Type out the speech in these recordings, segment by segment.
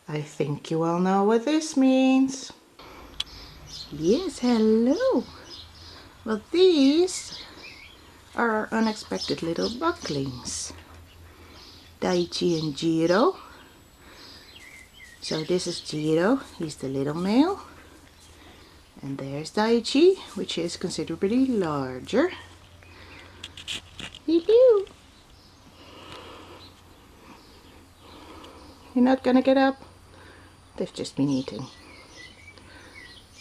I think you all know what this means. Yes, hello. Well, these are our unexpected little bucklings. Daichi and Jiro. So this is Jiro, he's the little male. And there's Daichi, which is considerably larger. Hello. You're not gonna get up? They've just been eating.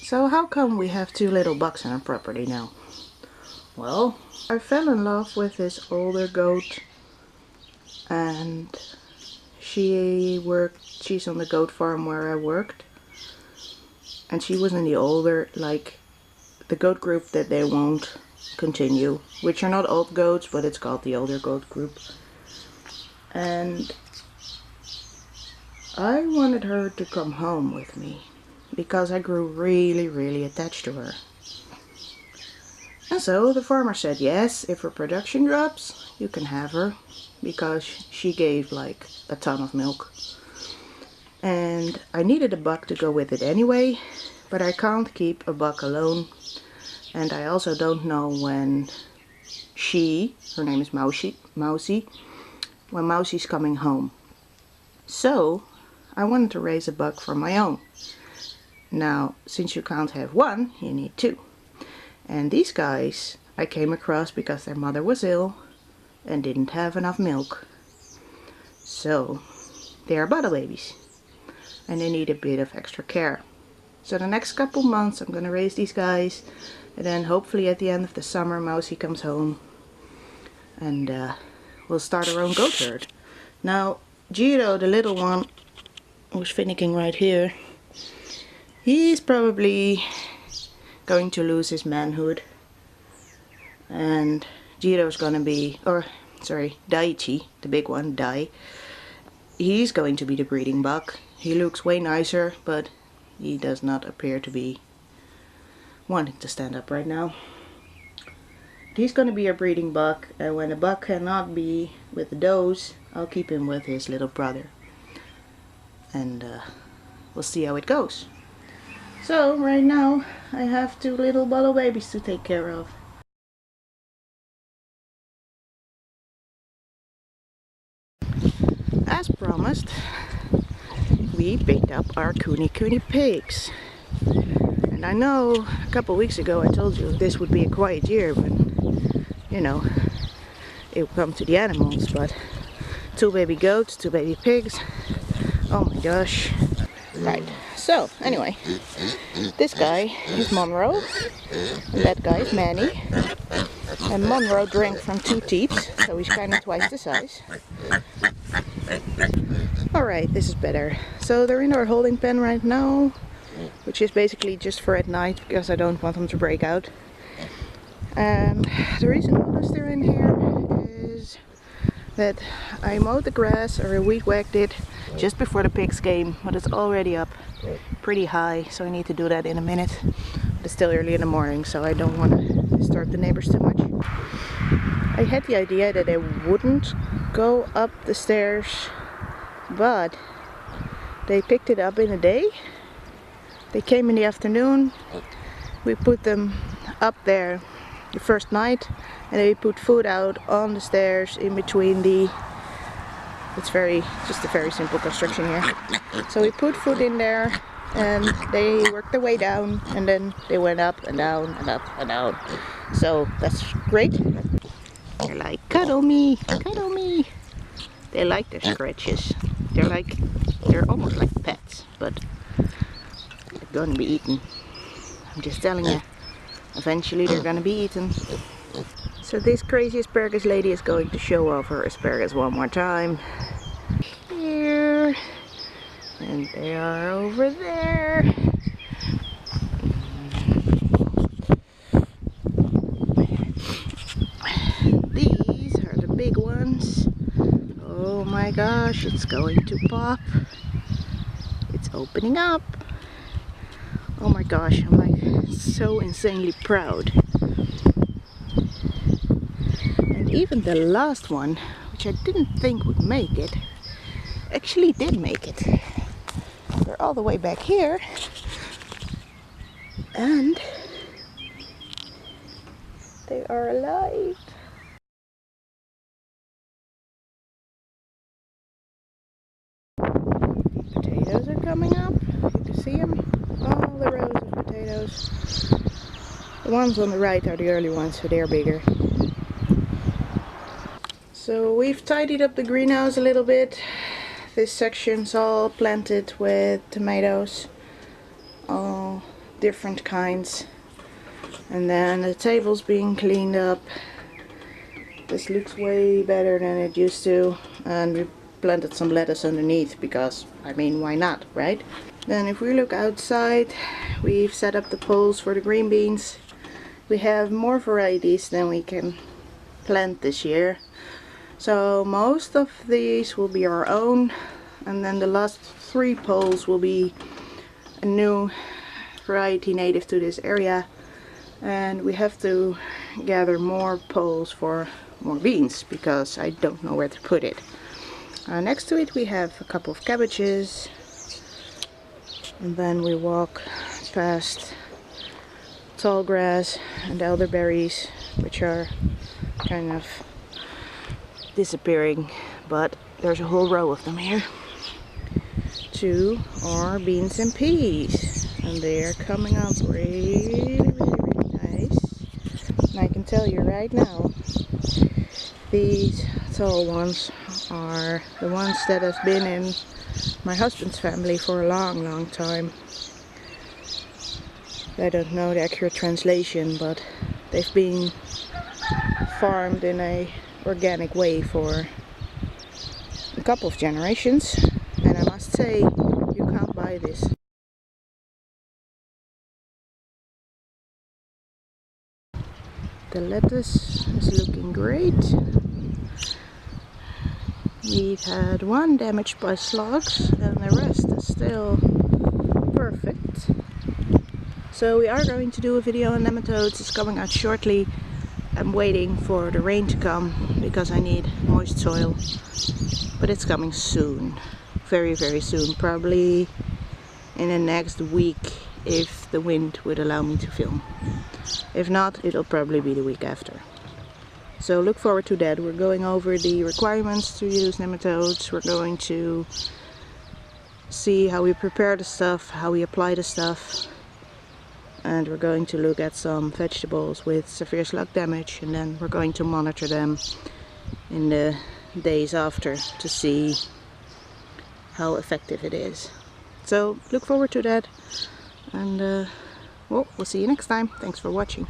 So how come we have two little bucks on our property now? Well, I fell in love with this older goat, and she's on the goat farm where I worked, and she was in the older, like the goat group that they won't continue, which are not old goats, but it's called the older goat group. And I wanted her to come home with me because I grew really attached to her. And so the farmer said yes, if her production drops, you can have her, because she gave like a ton of milk. And I needed a buck to go with it anyway, but I can't keep a buck alone. And I also don't know when her name is Mousy, when Mousie's coming home. So I wanted to raise a buck from my own. Now, since you can't have one, you need two. And these guys I came across because their mother was ill and didn't have enough milk. So they are bottle babies and they need a bit of extra care. So the next couple months I'm going to raise these guys, and then hopefully at the end of the summer Mousy comes home and we'll start our own goat herd. Now Jiro, the little one who's finicking right here, he's probably going to lose his manhood, and Jiro's gonna be, Daichi, the big one, he's going to be the breeding buck. He looks way nicer, but he does not appear to be wanting to stand up right now. He's gonna be a breeding buck, and when a buck cannot be with the does, I'll keep him with his little brother, and we'll see how it goes. So right now I have two little bottle babies to take care of. As promised, we picked up our Kuni pigs. And I know a couple weeks ago I told you this would be a quiet year, but you know, it will come to the animals. But two baby goats, two baby pigs, oh my gosh. Right, so anyway, this guy is Monroe, and that guy is Manny. And Monroe drank from two teats, so he's kind of twice the size. Alright, this is better. So they're in our holding pen right now, which is basically just for at night, because I don't want them to break out. And the reason they're in here is that I mowed the grass, or I weed whacked it, just before the pigs came, but it's already up pretty high, so I need to do that in a minute. But it's still early in the morning, so I don't want to disturb the neighbors too much. I had the idea that I wouldn't go up the stairs, but they picked it up in a day. They came in the afternoon, we put them up there the first night, and then we put food out on the stairs in between the... It's just a very simple construction here. So we put food in there, and they worked their way down, and then they went up and down and up and down. So that's great. They're like, cuddle me, cuddle me. They like their scratches. They're almost like pets, but they're gonna be eaten. I'm just telling you, eventually they're gonna be eaten. So this crazy asparagus lady is going to show off her asparagus one more time. Here. And they are over there. These are the big ones. Oh my gosh, it's going to pop. It's opening up. Oh my gosh, I'm like so insanely proud. And even the last one, which I didn't think would make it, actually did make it. They're all the way back here. And they are alive. Potatoes are coming up. You can see them. All the rows of potatoes. The ones on the right are the early ones, so they're bigger. So we've tidied up the greenhouse a little bit. This section's all planted with tomatoes. All different kinds. And then the table's being cleaned up. This looks way better than it used to. And we planted some lettuce underneath because, I mean, why not, right? Then if we look outside, we've set up the poles for the green beans. We have more varieties than we can plant this year. So most of these will be our own. And then the last 3 poles will be a new variety native to this area. And we have to gather more poles for more beans because I don't know where to put it. Next to it we have a couple of cabbages, and then we walk past tall grass and elderberries, which are kind of disappearing, but there's a whole row of them here. 2 are beans and peas, and they are coming up really nice. And I can tell you right now, these tall ones are the ones that have been in my husband's family for a long time. I don't know the accurate translation, but they've been farmed in a organic way for a couple of generations, and I must say, you can't buy this. The lettuce is looking great. We've had 1 damaged by slugs and the rest is still perfect. So we are going to do a video on nematodes. It's coming out shortly. I'm waiting for the rain to come because I need moist soil. But it's coming soon. Very soon. Probably in the next week if the wind would allow me to film. If not, it'll probably be the week after. So look forward to that. We're going over the requirements to use nematodes. We're going to see how we prepare the stuff, how we apply the stuff. And we're going to look at some vegetables with severe slug damage, and then we're going to monitor them in the days after to see how effective it is. So look forward to that, and well, we'll see you next time. Thanks for watching.